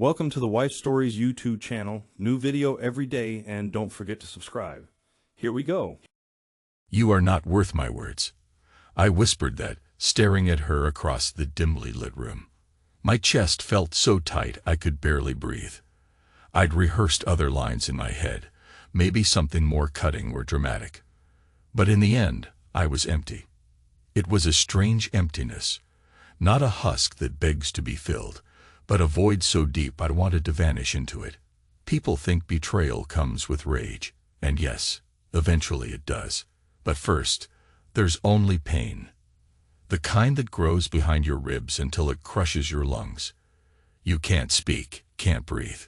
Welcome to the Wife Stories YouTube channel. New video every day, and don't forget to subscribe. Here we go. You are not worth my words. I whispered that, staring at her across the dimly lit room. My chest felt so tight I could barely breathe. I'd rehearsed other lines in my head, maybe something more cutting or dramatic. But in the end, I was empty. It was a strange emptiness, not a husk that begs to be filled, but a void so deep I wanted to vanish into it. People think betrayal comes with rage, and yes, eventually it does. But first, there's only pain. The kind that grows behind your ribs until it crushes your lungs. You can't speak, can't breathe.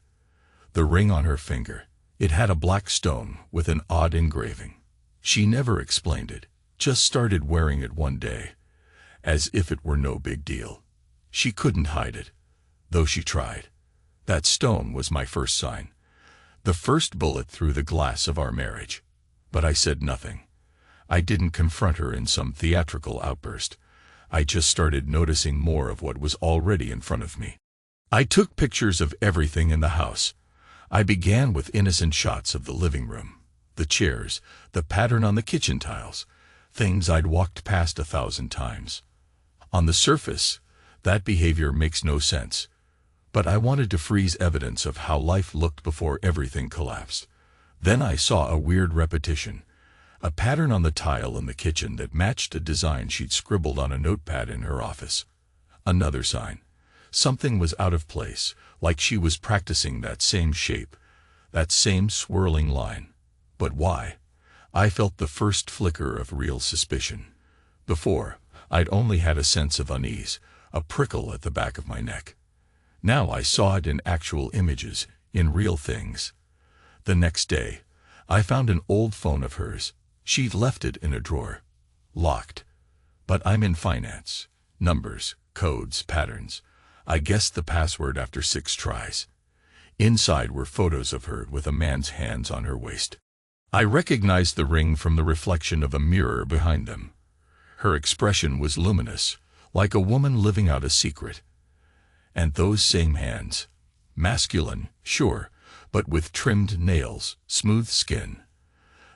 The ring on her finger, it had a black stone with an odd engraving. She never explained it, just started wearing it one day, as if it were no big deal. She couldn't hide it, though she tried. That stone was my first sign, the first bullet through the glass of our marriage. But I said nothing. I didn't confront her in some theatrical outburst. I just started noticing more of what was already in front of me. I took pictures of everything in the house. I began with innocent shots of the living room, the chairs, the pattern on the kitchen tiles, things I'd walked past 1,000 times. On the surface, that behavior makes no sense. But I wanted to freeze evidence of how life looked before everything collapsed. Then I saw a weird repetition, a pattern on the tile in the kitchen that matched a design she'd scribbled on a notepad in her office. Another sign. Something was out of place, like she was practicing that same shape, that same swirling line. But why? I felt the first flicker of real suspicion. Before, I'd only had a sense of unease, a prickle at the back of my neck. Now I saw it in actual images, in real things. The next day, I found an old phone of hers. She'd left it in a drawer. Locked. But I'm in finance. Numbers, codes, patterns. I guessed the password after 6 tries. Inside were photos of her with a man's hands on her waist. I recognized the ring from the reflection of a mirror behind them. Her expression was luminous, like a woman living out a secret. And those same hands. Masculine, sure, but with trimmed nails, smooth skin.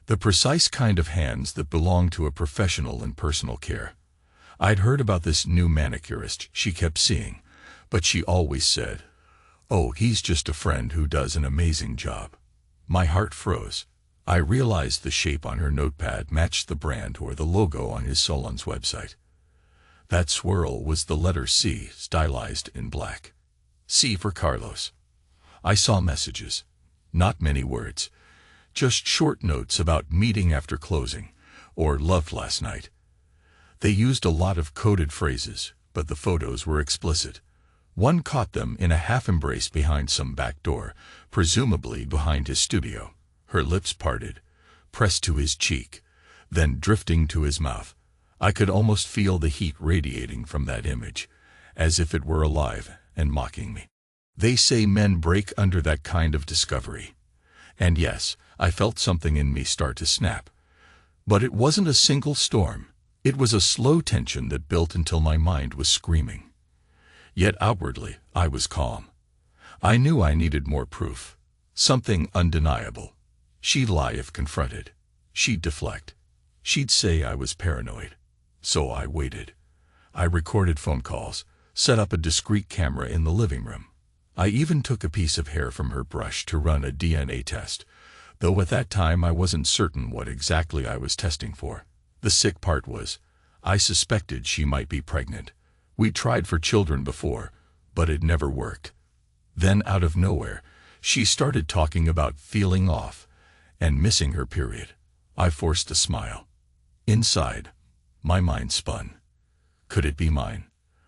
The precise kind of hands that belong to a professional in personal care. I'd heard about this new manicurist she kept seeing, but she always said, "Oh, he's just a friend who does an amazing job." My heart froze. I realized the shape on her notepad matched the brand or the logo on his salon's website. That swirl was the letter C stylized in black. C for Carlos. I saw messages. Not many words. Just short notes about meeting after closing, or loved last night. They used a lot of coded phrases, but the photos were explicit. One caught them in a half-embrace behind some back door, presumably behind his studio, her lips parted, pressed to his cheek, then drifting to his mouth. I could almost feel the heat radiating from that image, as if it were alive and mocking me. They say men break under that kind of discovery. And yes, I felt something in me start to snap. But it wasn't a single storm. It was a slow tension that built until my mind was screaming. Yet outwardly, I was calm. I knew I needed more proof. Something undeniable. She'd lie if confronted. She'd deflect. She'd say I was paranoid. So I waited. I recorded phone calls, set up a discreet camera in the living room. I even took a piece of hair from her brush to run a DNA test, though at that time I wasn't certain what exactly I was testing for. The sick part was, I suspected she might be pregnant. We tried for children before, but it never worked. Then out of nowhere, she started talking about feeling off and missing her period. I forced a smile. Inside, my mind spun. Could it be mine?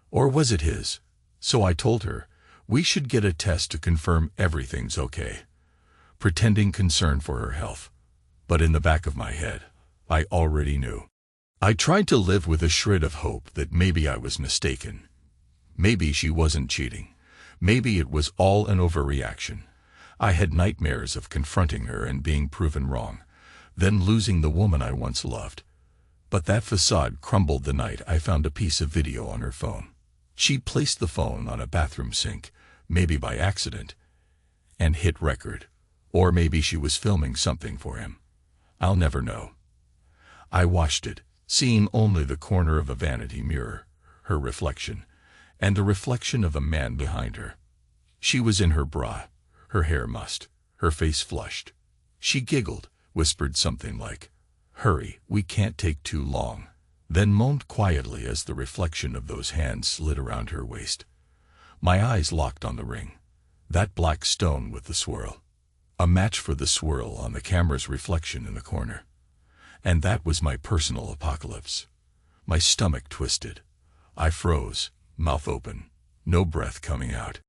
Or was it his? So I told her, we should get a test to confirm everything's okay. Pretending concern for her health. But in the back of my head, I already knew. I tried to live with a shred of hope that maybe I was mistaken. Maybe she wasn't cheating. Maybe it was all an overreaction. I had nightmares of confronting her and being proven wrong, then losing the woman I once loved. But that facade crumbled the night I found a piece of video on her phone. She placed the phone on a bathroom sink, maybe by accident, and hit record. Or maybe she was filming something for him. I'll never know. I watched it, seeing only the corner of a vanity mirror, her reflection, and the reflection of a man behind her. She was in her bra, her hair mussed, her face flushed. She giggled, whispered something like, "Hurry, we can't take too long," then moaned quietly as the reflection of those hands slid around her waist. My eyes locked on the ring, that black stone with the swirl. A match for the swirl on the camera's reflection in the corner. And that was my personal apocalypse. My stomach twisted. I froze, mouth open, no breath coming out.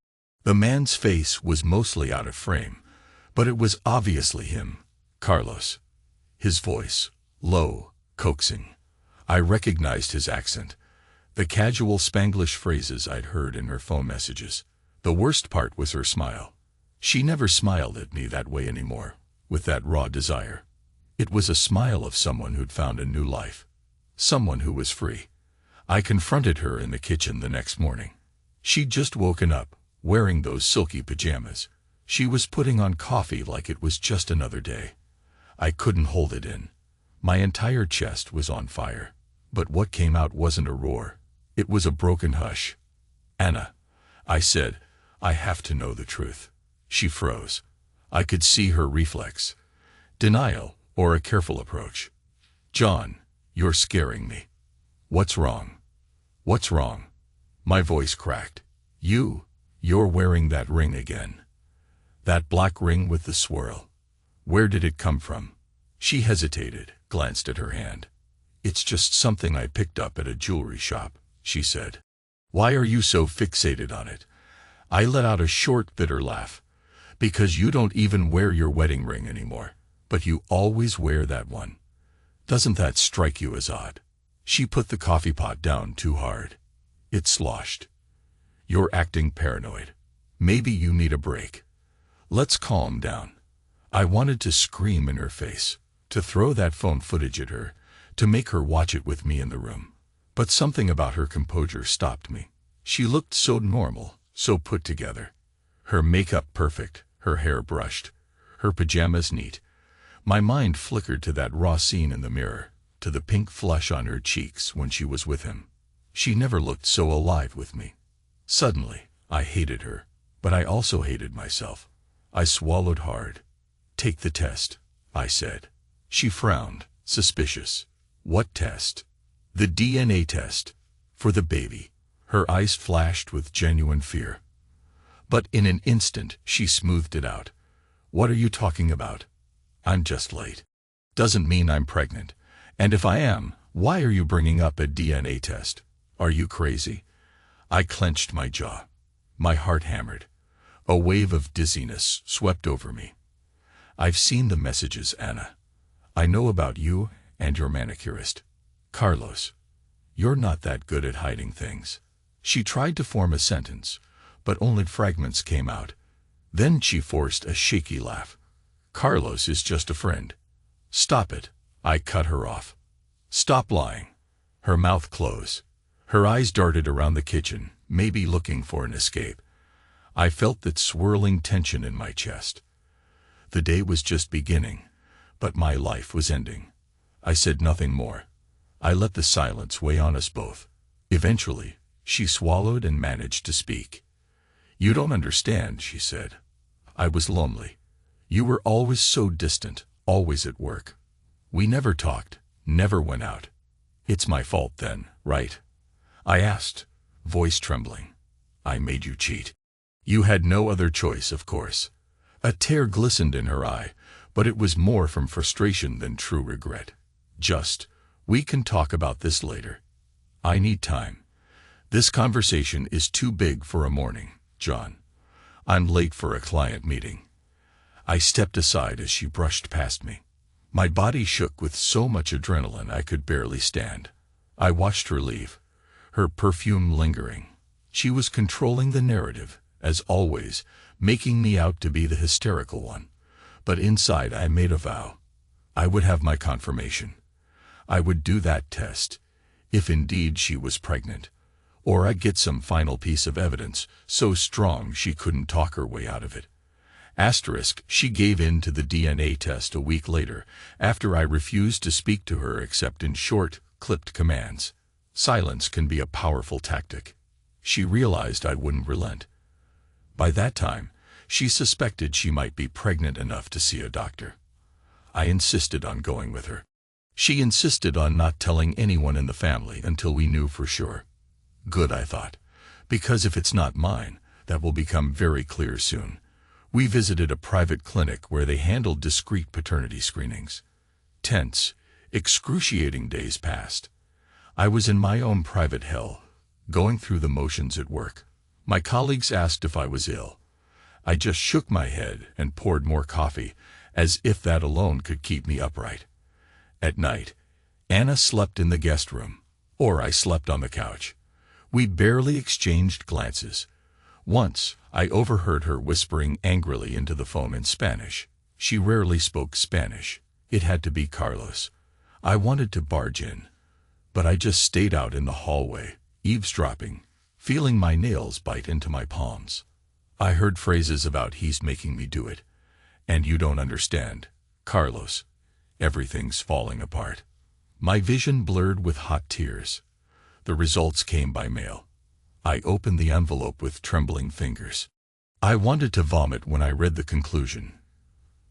The man's face was mostly out of frame, but it was obviously him, Carlos. His voice, low, coaxing. I recognized his accent, the casual Spanglish phrases I'd heard in her phone messages. The worst part was her smile. She never smiled at me that way anymore, with that raw desire. It was a smile of someone who'd found a new life, someone who was free. I confronted her in the kitchen the next morning. She'd just woken up, wearing those silky pajamas. She was putting on coffee like it was just another day. I couldn't hold it in. My entire chest was on fire. But what came out wasn't a roar. It was a broken hush. "Anna," I said, "I have to know the truth." She froze. I could see her reflex. Denial, or a careful approach. "John, you're scaring me." "What's wrong?" "What's wrong?" My voice cracked. You're wearing that ring again. That black ring with the swirl. Where did it come from?" She hesitated, glanced at her hand. "It's just something I picked up at a jewelry shop," she said. "Why are you so fixated on it?" I let out a short, bitter laugh. "Because you don't even wear your wedding ring anymore, but you always wear that one. Doesn't that strike you as odd?" She put the coffee pot down too hard. It sloshed. "You're acting paranoid. Maybe you need a break. Let's calm down." I wanted to scream in her face, to throw that phone footage at her, to make her watch it with me in the room. But something about her composure stopped me. She looked so normal, so put together. Her makeup perfect, her hair brushed, her pajamas neat. My mind flickered to that raw scene in the mirror, to the pink flush on her cheeks when she was with him. She never looked so alive with me. Suddenly, I hated her, but I also hated myself. I swallowed hard. "Take the test," I said. She frowned, suspicious. "What test?" "The DNA test. For the baby." Her eyes flashed with genuine fear. But in an instant, she smoothed it out. "What are you talking about? I'm just late. Doesn't mean I'm pregnant. And if I am, why are you bringing up a DNA test? Are you crazy?" I clenched my jaw. My heart hammered. A wave of dizziness swept over me. "I've seen the messages, Anna. I know about you and your manicurist. Carlos. You're not that good at hiding things." She tried to form a sentence, but only fragments came out. Then she forced a shaky laugh. "Carlos is just a friend." "Stop it," I cut her off. "Stop lying." Her mouth closed. Her eyes darted around the kitchen, maybe looking for an escape. I felt that swirling tension in my chest. The day was just beginning, but my life was ending. I said nothing more. I let the silence weigh on us both. Eventually, she swallowed and managed to speak. "You don't understand," she said. "I was lonely. You were always so distant, always at work. We never talked, never went out. It's my fault then, right?" I asked, voice trembling. "I made you cheat." "You had no other choice, of course." A tear glistened in her eye, but it was more from frustration than true regret. "Just, we can talk about this later. I need time. This conversation is too big for a morning, John. I'm late for a client meeting." I stepped aside as she brushed past me. My body shook with so much adrenaline I could barely stand. I watched her leave, her perfume lingering. She was controlling the narrative, as always, making me out to be the hysterical one. But inside I made a vow. I would have my confirmation. I would do that test, if indeed she was pregnant. or I'd get some final piece of evidence so strong she couldn't talk her way out of it. Asterisk, she gave in to the DNA test a week later, after I refused to speak to her except in short, clipped commands. Silence can be a powerful tactic. She realized I wouldn't relent. By that time, she suspected she might be pregnant enough to see a doctor. I insisted on going with her. She insisted on not telling anyone in the family until we knew for sure. Good, I thought, because if it's not mine, that will become very clear soon. We visited a private clinic where they handled discreet paternity screenings. Tense, excruciating days passed. I was in my own private hell, going through the motions at work. My colleagues asked if I was ill. I just shook my head and poured more coffee, as if that alone could keep me upright. At night, Anna slept in the guest room, or I slept on the couch. We barely exchanged glances. Once, I overheard her whispering angrily into the phone in Spanish. She rarely spoke Spanish. It had to be Carlos. I wanted to barge in, but I just stayed out in the hallway, eavesdropping, feeling my nails bite into my palms. I heard phrases about "he's making me do it," and "you don't understand, Carlos. Everything's falling apart." My vision blurred with hot tears. The results came by mail. I opened the envelope with trembling fingers. I wanted to vomit when I read the conclusion.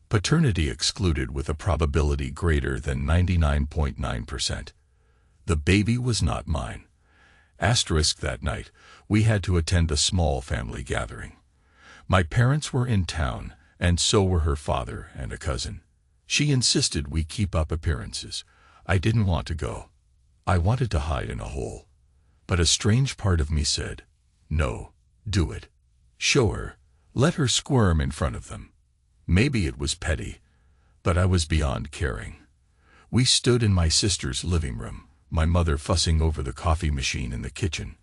Paternity excluded with a probability greater than 99.9%. The baby was not mine. Asterisk, that night, we had to attend a small family gathering. My parents were in town, and so were her father and a cousin. She insisted we keep up appearances. I didn't want to go. I wanted to hide in a hole. But a strange part of me said, no, do it. Show her. Let her squirm in front of them. Maybe it was petty, but I was beyond caring. We stood in my sister's living room, my mother fussing over the coffee machine in the kitchen.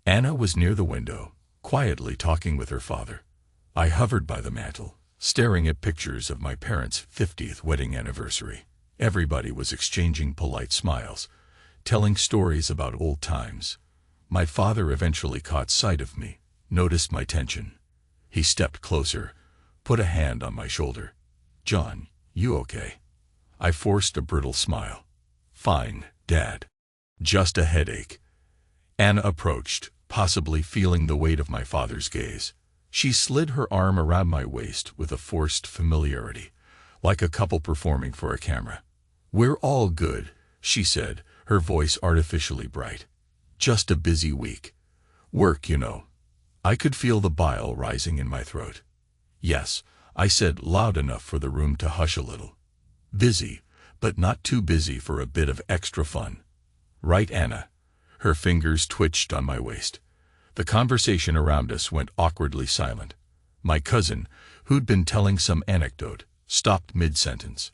Anna was near the window, quietly talking with her father. I hovered by the mantel, staring at pictures of my parents' 50th wedding anniversary. Everybody was exchanging polite smiles, telling stories about old times. My father eventually caught sight of me, noticed my tension. He stepped closer, put a hand on my shoulder. "John, you okay?" I forced a brittle smile. "Fine, Dad. Just a headache." Anna approached, possibly feeling the weight of my father's gaze. She slid her arm around my waist with a forced familiarity, like a couple performing for a camera. "We're all good," she said, her voice artificially bright. "Just a busy week. Work, you know." I could feel the bile rising in my throat. "Yes," I said loud enough for the room to hush a little. "Busy, but not too busy for a bit of extra fun. Right, Anna?" Her fingers twitched on my waist. The conversation around us went awkwardly silent. My cousin, who'd been telling some anecdote, stopped mid-sentence.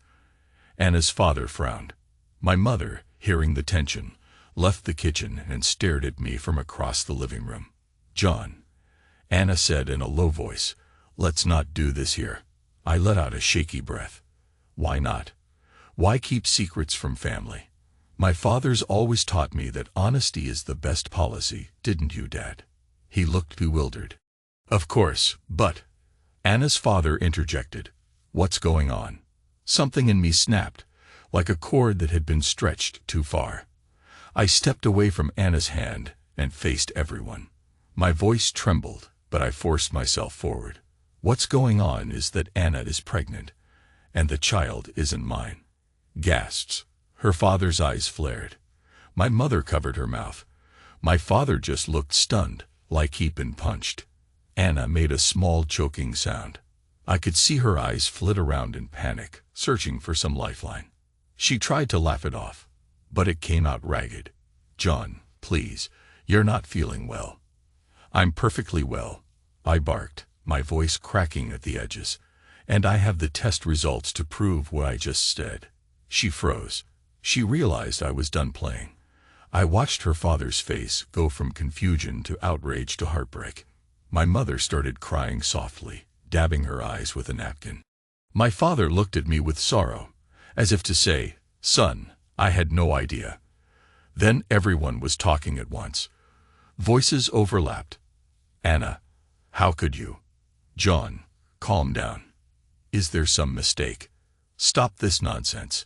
Anna's father frowned. My mother, hearing the tension, left the kitchen and stared at me from across the living room. "John," Anna said in a low voice, "let's not do this here." I let out a shaky breath. Why not? Why keep secrets from family? My father's always taught me that honesty is the best policy, didn't you, Dad? He looked bewildered. "Of course, but—" Anna's father interjected. "What's going on?" Something in me snapped, like a cord that had been stretched too far. I stepped away from Anna's hand and faced everyone. My voice trembled, but I forced myself forward. "What's going on is that Anna is pregnant, and the child isn't mine." Gasps. Her father's eyes flared. My mother covered her mouth. My father just looked stunned, like he'd been punched. Anna made a small choking sound. I could see her eyes flit around in panic, searching for some lifeline. She tried to laugh it off, but it came out ragged. "John, please, you're not feeling well." "I'm perfectly well," I barked, my voice cracking at the edges, "and I have the test results to prove what I just said." She froze. She realized I was done playing. I watched her father's face go from confusion to outrage to heartbreak. My mother started crying softly, dabbing her eyes with a napkin. My father looked at me with sorrow, as if to say, "Son, I had no idea." Then everyone was talking at once. Voices overlapped. Anna, how could you? John, calm down. Is there some mistake? Stop this nonsense.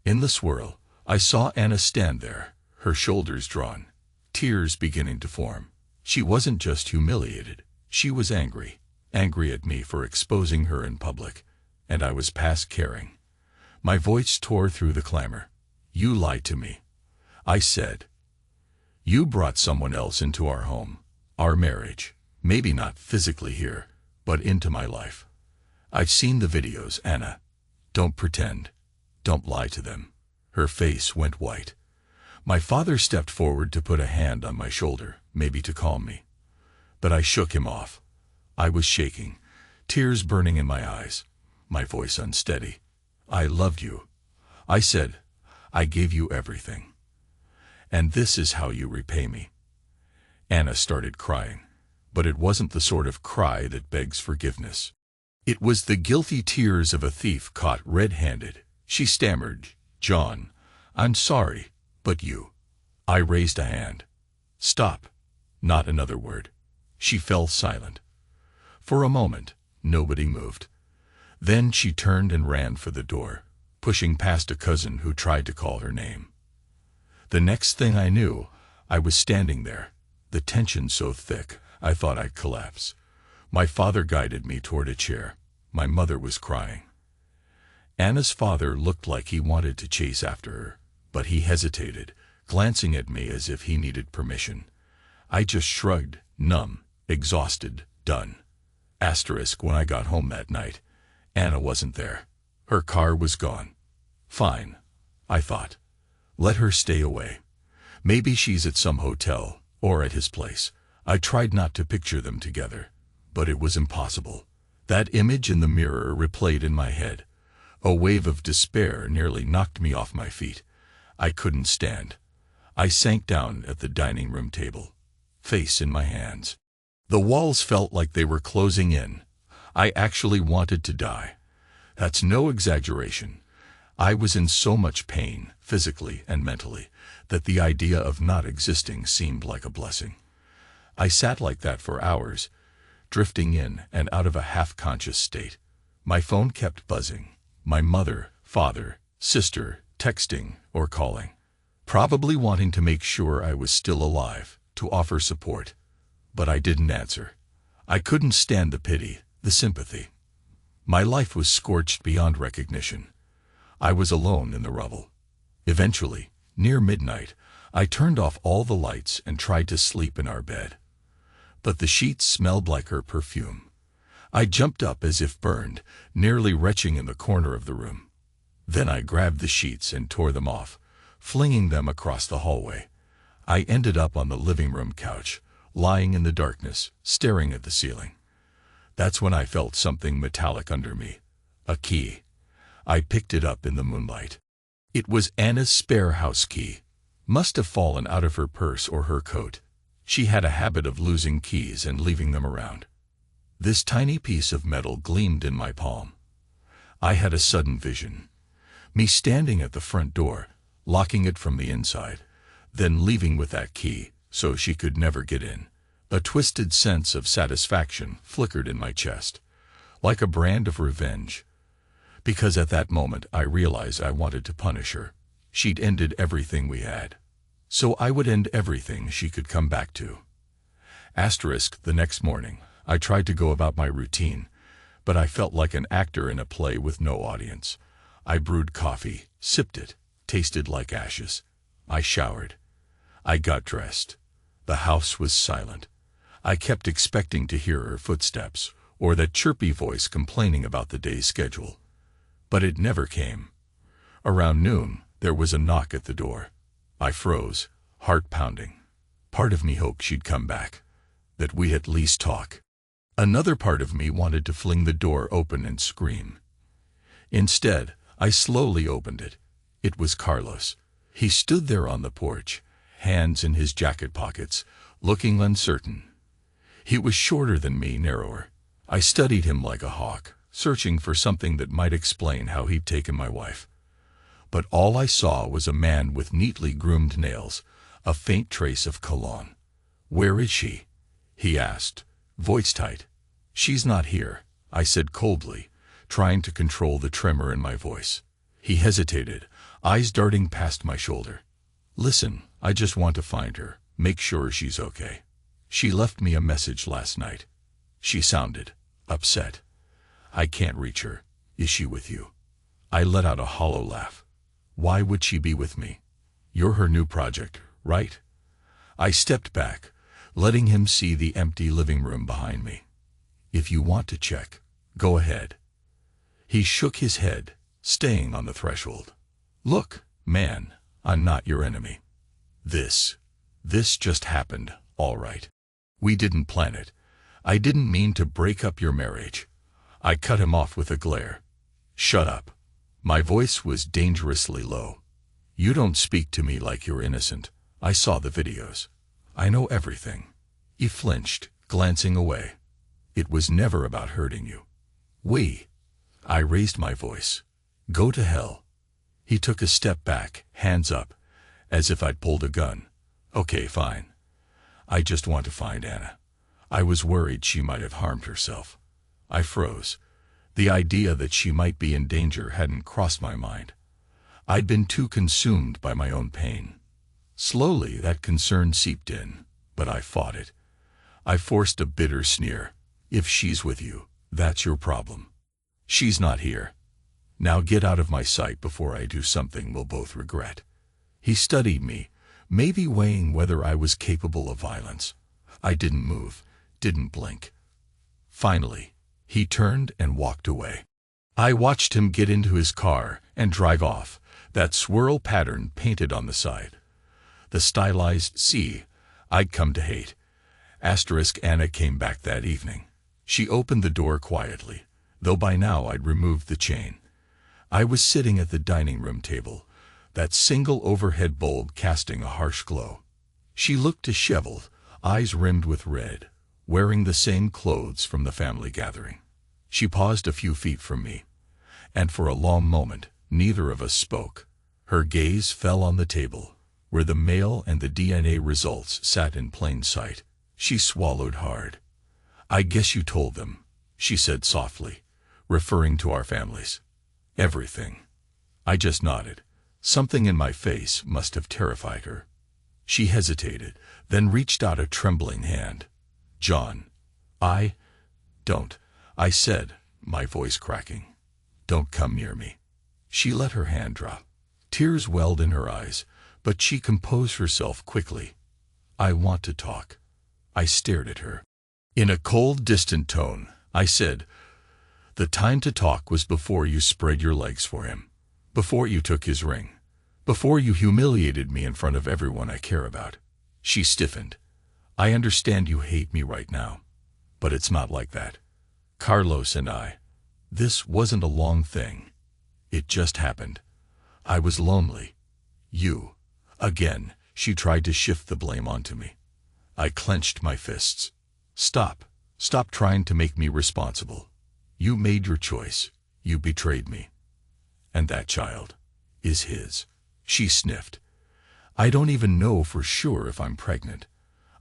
In the swirl, I saw Anna stand there, her shoulders drawn, tears beginning to form. She wasn't just humiliated, she was angry. Angry at me for exposing her in public, and I was past caring. My voice tore through the clamor. You lied to me. I said. You brought someone else into our home, our marriage, maybe not physically here, but into my life. I've seen the videos, Anna. Don't pretend. Don't lie to them. Her face went white. My father stepped forward to put a hand on my shoulder, maybe to calm me. But I shook him off. I was shaking, tears burning in my eyes, my voice unsteady. I loved you. I said, I gave you everything. And this is how you repay me. Anna started crying, but it wasn't the sort of cry that begs forgiveness. It was the guilty tears of a thief caught red-handed. She stammered, John, I'm sorry, but you. I raised a hand. Stop. Not another word. She fell silent. For a moment, nobody moved. Then she turned and ran for the door, pushing past a cousin who tried to call her name. The next thing I knew, I was standing there, the tension so thick, I thought I'd collapse. My father guided me toward a chair. My mother was crying. Anna's father looked like he wanted to chase after her, but he hesitated, glancing at me as if he needed permission. I just shrugged, numb, exhausted, done. When I got home that night, Anna wasn't there. Her car was gone. Fine, I thought. Let her stay away. Maybe she's at some hotel, or at his place. I tried not to picture them together, but it was impossible. That image in the mirror replayed in my head. A wave of despair nearly knocked me off my feet. I couldn't stand. I sank down at the dining room table, face in my hands. The walls felt like they were closing in. I actually wanted to die. That's no exaggeration. I was in so much pain, physically and mentally, that the idea of not existing seemed like a blessing. I sat like that for hours, drifting in and out of a half-conscious state. My phone kept buzzing. My mother, father, sister, texting or calling. Probably wanting to make sure I was still alive, to offer support. But I didn't answer. I couldn't stand the pity, the sympathy. My life was scorched beyond recognition. I was alone in the rubble. Eventually, near midnight, I turned off all the lights and tried to sleep in our bed. But the sheets smelled like her perfume. I jumped up as if burned, nearly retching in the corner of the room. Then I grabbed the sheets and tore them off, flinging them across the hallway. I ended up on the living room couch, lying in the darkness, staring at the ceiling. That's when I felt something metallic under me. A key. I picked it up in the moonlight. It was Anna's spare house key. Must have fallen out of her purse or her coat. She had a habit of losing keys and leaving them around. This tiny piece of metal gleamed in my palm. I had a sudden vision. Me standing at the front door, locking it from the inside, then leaving with that key, so she could never get in. A twisted sense of satisfaction flickered in my chest, like a brand of revenge. Because at that moment I realized I wanted to punish her. She'd ended everything we had. So I would end everything she could come back to. The next morning, I tried to go about my routine, but I felt like an actor in a play with no audience. I brewed coffee, sipped it, tasted like ashes. I showered. I got dressed. The house was silent. I kept expecting to hear her footsteps, or that chirpy voice complaining about the day's schedule. But it never came. Around noon, there was a knock at the door. I froze, heart pounding. Part of me hoped she'd come back, that we'd at least talk. Another part of me wanted to fling the door open and scream. Instead, I slowly opened it. It was Carlos. He stood there on the porch, hands in his jacket pockets, looking uncertain. He was shorter than me, narrower. I studied him like a hawk, searching for something that might explain how he'd taken my wife. But all I saw was a man with neatly groomed nails, a faint trace of cologne. "Where is she?" he asked, voice tight. "She's not here," I said coldly, trying to control the tremor in my voice. He hesitated, eyes darting past my shoulder. "Listen, I just want to find her, make sure she's okay. She left me a message last night." She sounded upset. "I can't reach her. Is she with you?" I let out a hollow laugh. "Why would she be with me? You're her new project, right?" I stepped back, letting him see the empty living room behind me. "If you want to check, go ahead." He shook his head, staying on the threshold. "Look, man, I'm not your enemy. This just happened, all right. We didn't plan it. I didn't mean to break up your marriage." I cut him off with a glare. "Shut up." My voice was dangerously low. "You don't speak to me like you're innocent. I saw the videos. I know everything." He flinched, glancing away. "It was never about hurting you." I raised my voice. "Go to hell." He took a step back, hands up, as if I'd pulled a gun. "Okay, fine. I just want to find Anna. I was worried she might have harmed herself." I froze. The idea that she might be in danger hadn't crossed my mind. I'd been too consumed by my own pain. Slowly, that concern seeped in, but I fought it. I forced a bitter sneer. "If she's with you, that's your problem. She's not here. Now get out of my sight before I do something we'll both regret." He studied me, maybe weighing whether I was capable of violence. I didn't move, didn't blink. Finally, he turned and walked away. I watched him get into his car and drive off, that swirl pattern painted on the side. The stylized C I'd come to hate. Anna came back that evening. She opened the door quietly, though by now I'd removed the chain. I was sitting at the dining room table, that single overhead bulb casting a harsh glow. She looked disheveled, eyes rimmed with red, wearing the same clothes from the family gathering. She paused a few feet from me, and for a long moment, neither of us spoke. Her gaze fell on the table, where the mail and the DNA results sat in plain sight. She swallowed hard. "I guess you told them," she said softly, referring to our families. "Everything." I just nodded. Something in my face must have terrified her. She hesitated, then reached out a trembling hand. "John, don't," I said, my voice cracking. "Don't come near me." She let her hand drop. Tears welled in her eyes, but she composed herself quickly. "I want to talk." I stared at her. In a cold, distant tone, I said, "The time to talk was before you spread your legs for him, before you took his ring, before you humiliated me in front of everyone I care about." She stiffened. "I understand you hate me right now, but it's not like that. Carlos and I, this wasn't a long thing. It just happened. I was lonely. You." Again, she tried to shift the blame onto me. I clenched my fists. Stop trying to make me responsible. You made your choice. You betrayed me. And that child is his." She sniffed. "I don't even know for sure if I'm pregnant.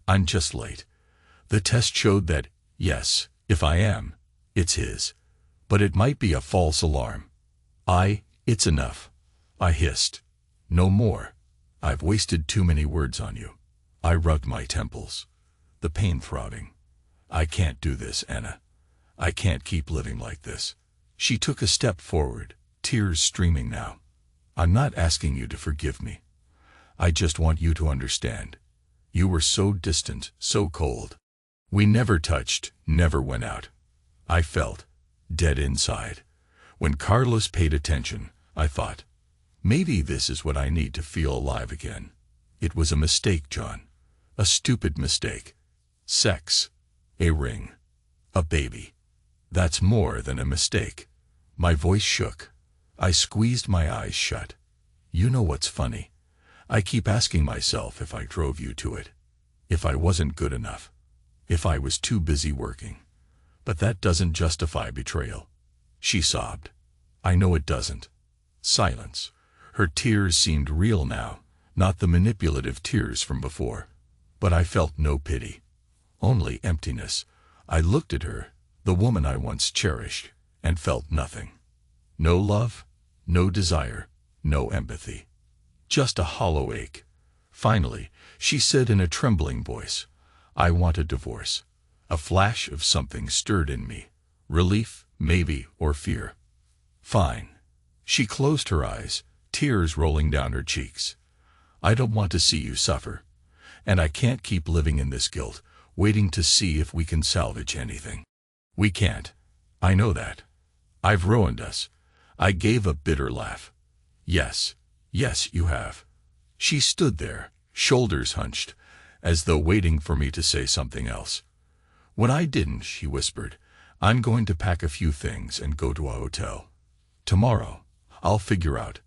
I'm just late. The test showed that, yes, if I am, it's his. But it might be a false alarm." It's enough," I hissed. "No more. I've wasted too many words on you." I rubbed my temples, the pain throbbing. "I can't do this, Anna. I can't keep living like this." She took a step forward, tears streaming now. "I'm not asking you to forgive me. I just want you to understand. You were so distant, so cold. We never touched, never went out. I felt dead inside. When Carlos paid attention, I thought, maybe this is what I need to feel alive again. It was a mistake, John. A stupid mistake. Sex. A ring. A baby. That's more than a mistake." My voice shook. I squeezed my eyes shut. "You know what's funny? I keep asking myself if I drove you to it. If I wasn't good enough. If I was too busy working. But that doesn't justify betrayal." She sobbed. "I know it doesn't." Silence. Her tears seemed real now, not the manipulative tears from before. But I felt no pity, only emptiness. I looked at her, the woman I once cherished, and felt nothing. No love, no desire, no empathy. Just a hollow ache. Finally, she said in a trembling voice, "I want a divorce." A flash of something stirred in me. Relief, maybe, or fear. "Fine." She closed her eyes, tears rolling down her cheeks. "I don't want to see you suffer. And I can't keep living in this guilt, waiting to see if we can salvage anything. We can't. I know that. I've ruined us." I gave a bitter laugh. "Yes, yes, you have." She stood there, shoulders hunched, as though waiting for me to say something else. When I didn't, she whispered, "I'm going to pack a few things and go to a hotel. Tomorrow, I'll figure out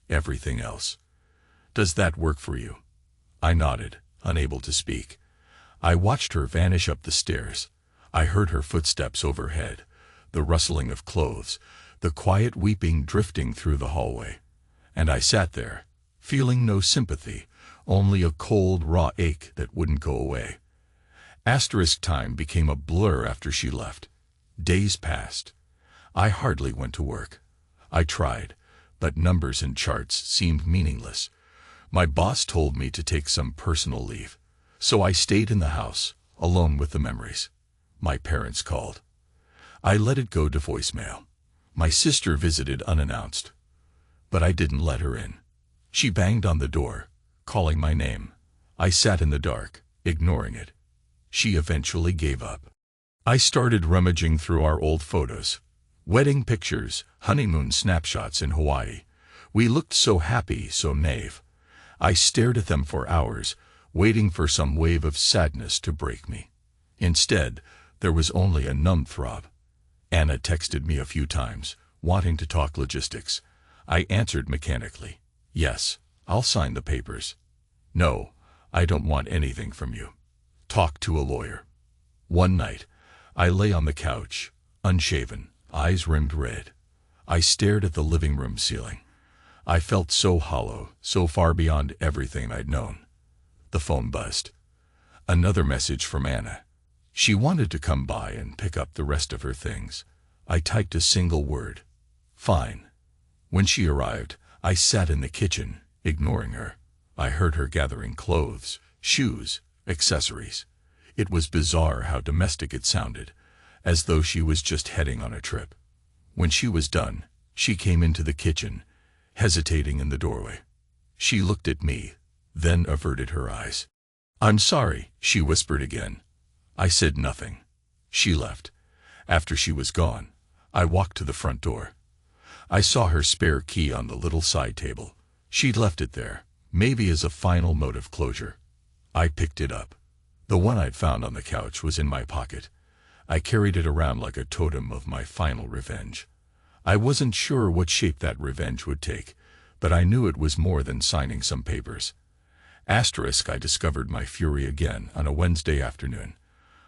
everything else. Does that work for you?" I nodded, unable to speak. I watched her vanish up the stairs. I heard her footsteps overhead, the rustling of clothes, the quiet weeping drifting through the hallway. And I sat there, feeling no sympathy, only a cold, raw ache that wouldn't go away. Time became a blur after she left. Days passed. I hardly went to work. I tried, but numbers and charts seemed meaningless. My boss told me to take some personal leave, so I stayed in the house, alone with the memories. My parents called. I let it go to voicemail. My sister visited unannounced, but I didn't let her in. She banged on the door, calling my name. I sat in the dark, ignoring it. She eventually gave up. I started rummaging through our old photos. Wedding pictures, honeymoon snapshots in Hawaii. We looked so happy, so naive. I stared at them for hours, waiting for some wave of sadness to break me. Instead, there was only a numb throb. Anna texted me a few times, wanting to talk logistics. I answered mechanically. "Yes, I'll sign the papers." "No, I don't want anything from you. Talk to a lawyer." One night, I lay on the couch, unshaven, eyes rimmed red. I stared at the living room ceiling. I felt so hollow, so far beyond everything I'd known. The phone buzzed. Another message from Anna. She wanted to come by and pick up the rest of her things. I typed a single word. "Fine." When she arrived, I sat in the kitchen, ignoring her. I heard her gathering clothes, shoes, accessories. It was bizarre how domestic it sounded, as though she was just heading on a trip. When she was done, she came into the kitchen, hesitating in the doorway. She looked at me, then averted her eyes. "I'm sorry," she whispered again. I said nothing. She left. After she was gone, I walked to the front door. I saw her spare key on the little side table. She'd left it there, maybe as a final note of closure. I picked it up. The one I'd found on the couch was in my pocket. I carried it around like a totem of my final revenge. I wasn't sure what shape that revenge would take, but I knew it was more than signing some papers. I discovered my fury again on a Wednesday afternoon.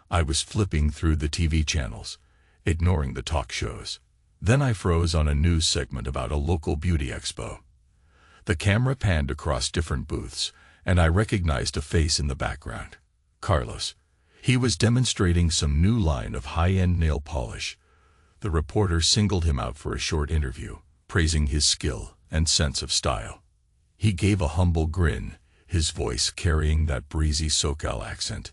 I was flipping through the TV channels, ignoring the talk shows. Then I froze on a news segment about a local beauty expo. The camera panned across different booths, and I recognized a face in the background. Carlos. He was demonstrating some new line of high-end nail polish. The reporter singled him out for a short interview, praising his skill and sense of style. He gave a humble grin, his voice carrying that breezy SoCal accent.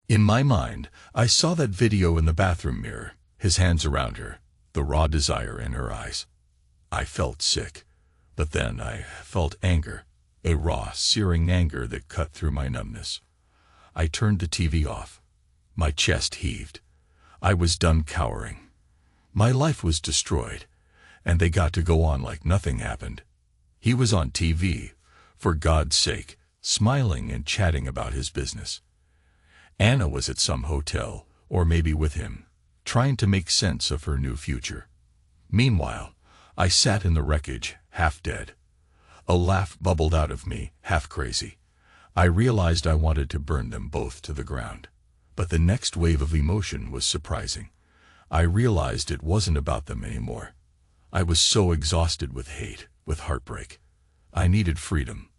In my mind, I saw that video in the bathroom mirror, his hands around her, the raw desire in her eyes. I felt sick, but then I felt anger, a raw, searing anger that cut through my numbness. I turned the TV off. My chest heaved. I was done cowering. My life was destroyed, and they got to go on like nothing happened. He was on TV, for God's sake, smiling and chatting about his business. Anna was at some hotel, or maybe with him, trying to make sense of her new future. Meanwhile, I sat in the wreckage, half dead. A laugh bubbled out of me, half crazy. I realized I wanted to burn them both to the ground. But the next wave of emotion was surprising. I realized it wasn't about them anymore. I was so exhausted with hate, with heartbreak. I needed freedom,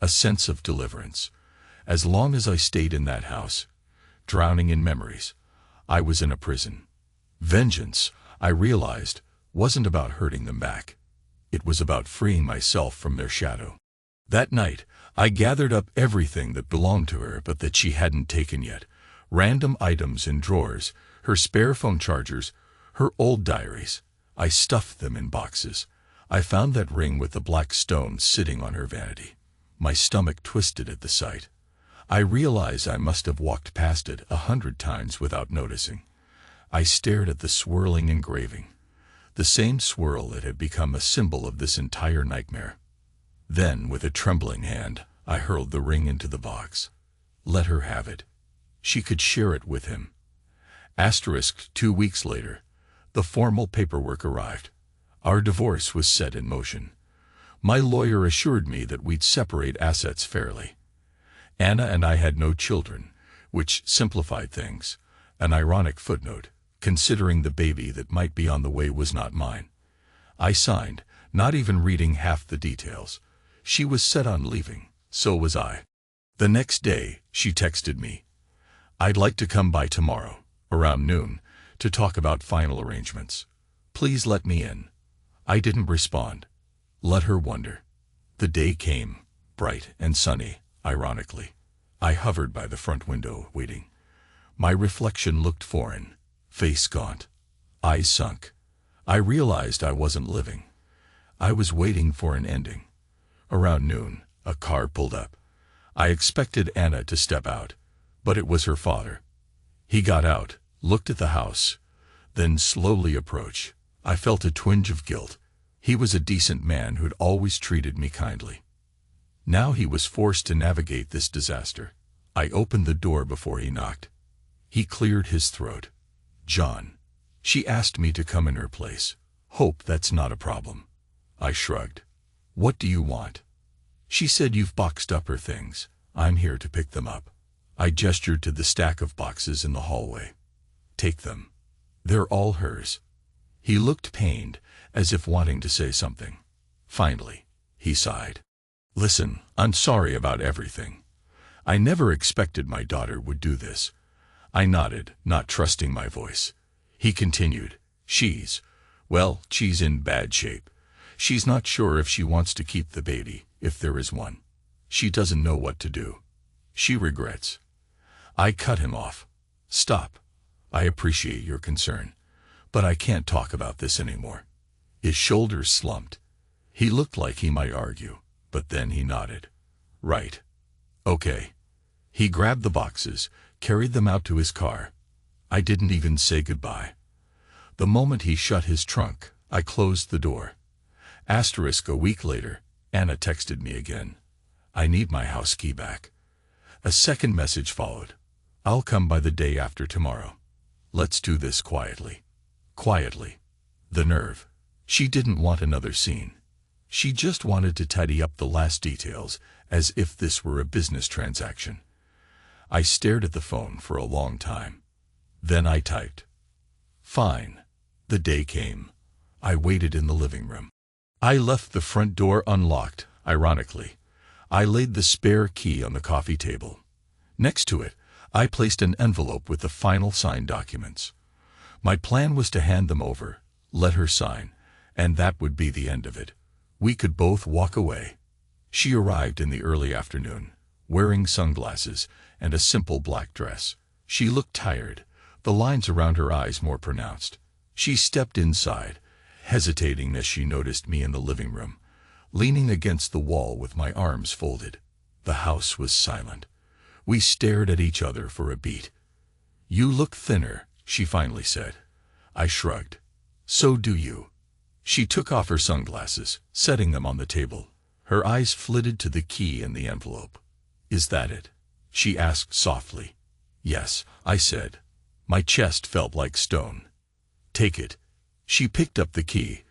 a sense of deliverance. As long as I stayed in that house, drowning in memories, I was in a prison. Vengeance, I realized, wasn't about hurting them back. It was about freeing myself from their shadow. That night, I gathered up everything that belonged to her but that she hadn't taken yet. Random items in drawers, her spare phone chargers, her old diaries. I stuffed them in boxes. I found that ring with the black stone sitting on her vanity. My stomach twisted at the sight. I realized I must have walked past it 100 times without noticing. I stared at the swirling engraving, the same swirl that had become a symbol of this entire nightmare. Then, with a trembling hand, I hurled the ring into the box. Let her have it. She could share it with him. Asterisk 2 weeks later, the formal paperwork arrived. Our divorce was set in motion. My lawyer assured me that we'd separate assets fairly. Anna and I had no children, which simplified things. An ironic footnote, considering the baby that might be on the way was not mine. I signed, not even reading half the details. She was set on leaving, so was I. The next day, she texted me. I'd like to come by tomorrow, around noon, to talk about final arrangements. Please let me in. I didn't respond. Let her wonder. The day came, bright and sunny, ironically. I hovered by the front window, waiting. My reflection looked foreign, face gaunt, eyes sunk. I realized I wasn't living. I was waiting for an ending. Around noon, a car pulled up. I expected Anna to step out, but it was her father. He got out, looked at the house, then slowly approached. I felt a twinge of guilt. He was a decent man who'd always treated me kindly. Now he was forced to navigate this disaster. I opened the door before he knocked. He cleared his throat. John. She asked me to come in her place. Hope that's not a problem. I shrugged. What do you want? She said you've boxed up her things. I'm here to pick them up. I gestured to the stack of boxes in the hallway. Take them. They're all hers. He looked pained, as if wanting to say something. Finally, he sighed. Listen, I'm sorry about everything. I never expected my daughter would do this. I nodded, not trusting my voice. He continued. She's in bad shape. She's not sure if she wants to keep the baby, if there is one. She doesn't know what to do. She regrets. I cut him off. Stop. I appreciate your concern, but I can't talk about this anymore. His shoulders slumped. He looked like he might argue, but then he nodded. Right. Okay. He grabbed the boxes, carried them out to his car. I didn't even say goodbye. The moment he shut his trunk, I closed the door. Asterisk a week later, Anna texted me again. I need my house key back. A second message followed. I'll come by the day after tomorrow. Let's do this quietly. Quietly. The nerve. She didn't want another scene. She just wanted to tidy up the last details, as if this were a business transaction. I stared at the phone for a long time. Then I typed. Fine. The day came. I waited in the living room. I left the front door unlocked, ironically. I laid the spare key on the coffee table. Next to it, I placed an envelope with the final signed documents. My plan was to hand them over, let her sign, and that would be the end of it. We could both walk away. She arrived in the early afternoon, wearing sunglasses and a simple black dress. She looked tired, the lines around her eyes more pronounced. She stepped inside, hesitating as she noticed me in the living room, leaning against the wall with my arms folded. The house was silent. We stared at each other for a beat. You look thinner, she finally said. I shrugged. So do you. She took off her sunglasses, setting them on the table. Her eyes flitted to the key in the envelope. Is that it? She asked softly. Yes, I said. My chest felt like stone. Take it. She picked up the key,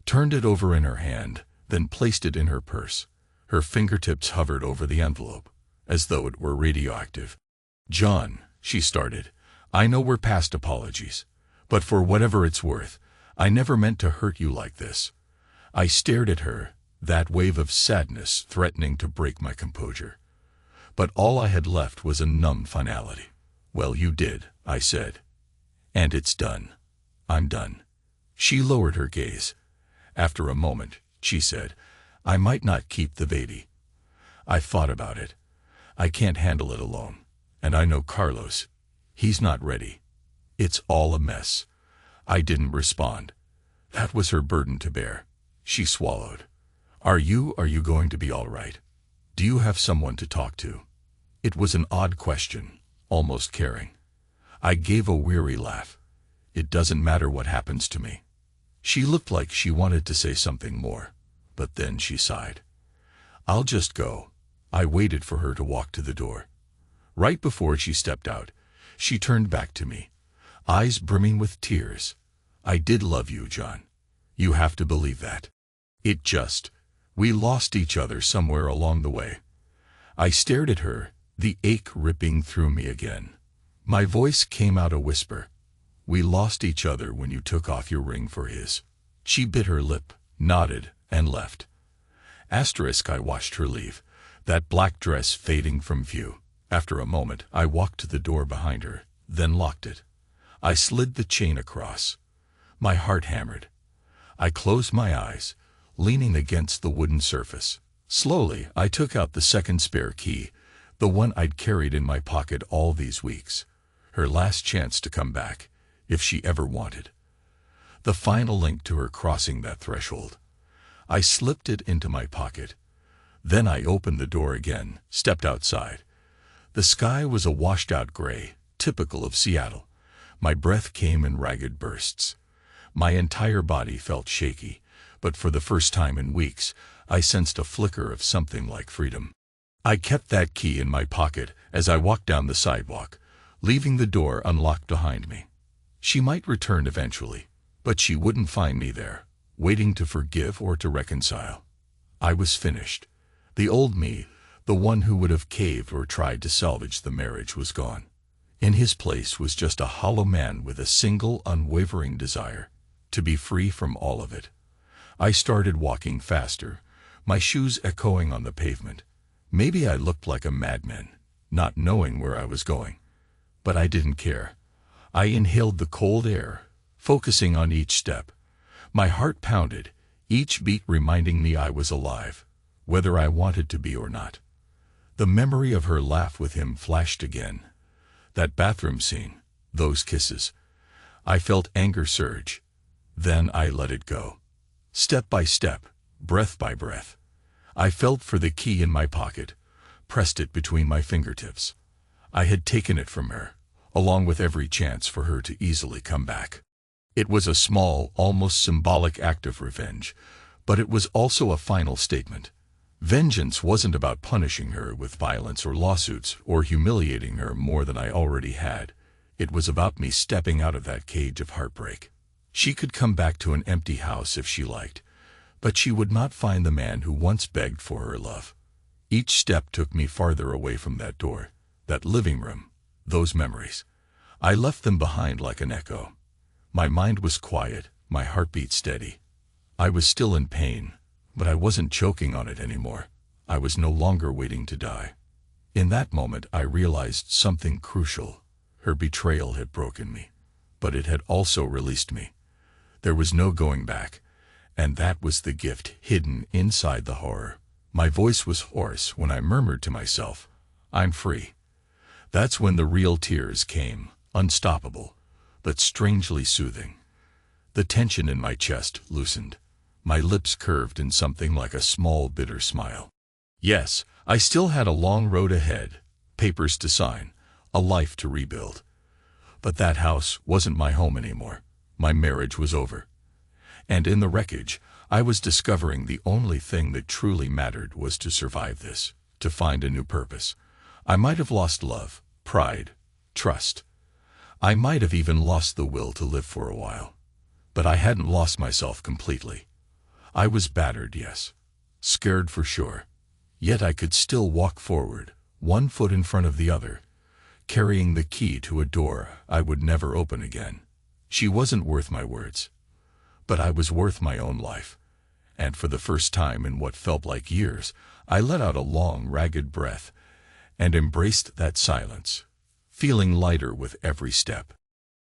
turned it over in her hand, then placed it in her purse. Her fingertips hovered over the envelope, as though it were radioactive. John, she started, I know we're past apologies, but for whatever it's worth, I never meant to hurt you like this. I stared at her, that wave of sadness threatening to break my composure. but all I had left was a numb finality. "Well, you did," I said. "And it's done. I'm done." She lowered her gaze. After a moment, she said, "I might not keep the baby. I thought about it. I can't handle it alone. And I know Carlos. He's not ready. It's all a mess." I didn't respond. That was her burden to bear. She swallowed. Are you going to be all right? Do you have someone to talk to?" It was an odd question, almost caring. I gave a weary laugh. "It doesn't matter what happens to me." She looked like she wanted to say something more, but then she sighed. "I'll just go." I waited for her to walk to the door. Right before she stepped out, she turned back to me, eyes brimming with tears. "I did love you, John. You have to believe that. We lost each other somewhere along the way." I stared at her, the ache ripping through me again. My voice came out a whisper. "We lost each other when you took off your ring for his." She bit her lip, nodded, and left. I watched her leave, that black dress fading from view. After a moment, I walked to the door behind her, then locked it. I slid the chain across. My heart hammered. I closed my eyes, leaning against the wooden surface. Slowly, I took out the second spare key, the one I'd carried in my pocket all these weeks. Her last chance to come back, if she ever wanted. The final link to her crossing that threshold. I slipped it into my pocket. Then I opened the door again, stepped outside. The sky was a washed-out gray, typical of Seattle. My breath came in ragged bursts. My entire body felt shaky, but for the first time in weeks, I sensed a flicker of something like freedom. I kept that key in my pocket as I walked down the sidewalk, leaving the door unlocked behind me. She might return eventually, but she wouldn't find me there, waiting to forgive or to reconcile. I was finished. The old me, the one who would have caved or tried to salvage the marriage, was gone. In his place was just a hollow man with a single unwavering desire, to be free from all of it. I started walking faster, my shoes echoing on the pavement. Maybe I looked like a madman, not knowing where I was going. But I didn't care. I inhaled the cold air, focusing on each step. My heart pounded, each beat reminding me I was alive, whether I wanted to be or not. The memory of her laugh with him flashed again. That bathroom scene, those kisses. I felt anger surge. Then I let it go. Step by step, breath by breath. I felt for the key in my pocket, pressed it between my fingertips. I had taken it from her, along with every chance for her to easily come back. It was a small, almost symbolic act of revenge, but it was also a final statement. Vengeance wasn't about punishing her with violence or lawsuits or humiliating her more than I already had. It was about me stepping out of that cage of heartbreak. She could come back to an empty house if she liked, but she would not find the man who once begged for her love. Each step took me farther away from that door, that living room, those memories. I left them behind like an echo. My mind was quiet, my heartbeat steady. I was still in pain, but I wasn't choking on it anymore. I was no longer waiting to die. In that moment, I realized something crucial. Her betrayal had broken me, but it had also released me. There was no going back, and that was the gift hidden inside the horror. My voice was hoarse when I murmured to myself, "I'm free." That's when the real tears came, unstoppable, but strangely soothing. The tension in my chest loosened. My lips curved in something like a small, bitter smile. Yes, I still had a long road ahead, papers to sign, a life to rebuild. But that house wasn't my home anymore. My marriage was over. And in the wreckage, I was discovering the only thing that truly mattered was to survive this, to find a new purpose. I might have lost love, pride, trust. I might have even lost the will to live for a while. But I hadn't lost myself completely. I was battered, yes. Scared for sure. Yet I could still walk forward, one foot in front of the other, carrying the key to a door I would never open again. She wasn't worth my words, but I was worth my own life. And for the first time in what felt like years, I let out a long, ragged breath, and embraced that silence, feeling lighter with every step.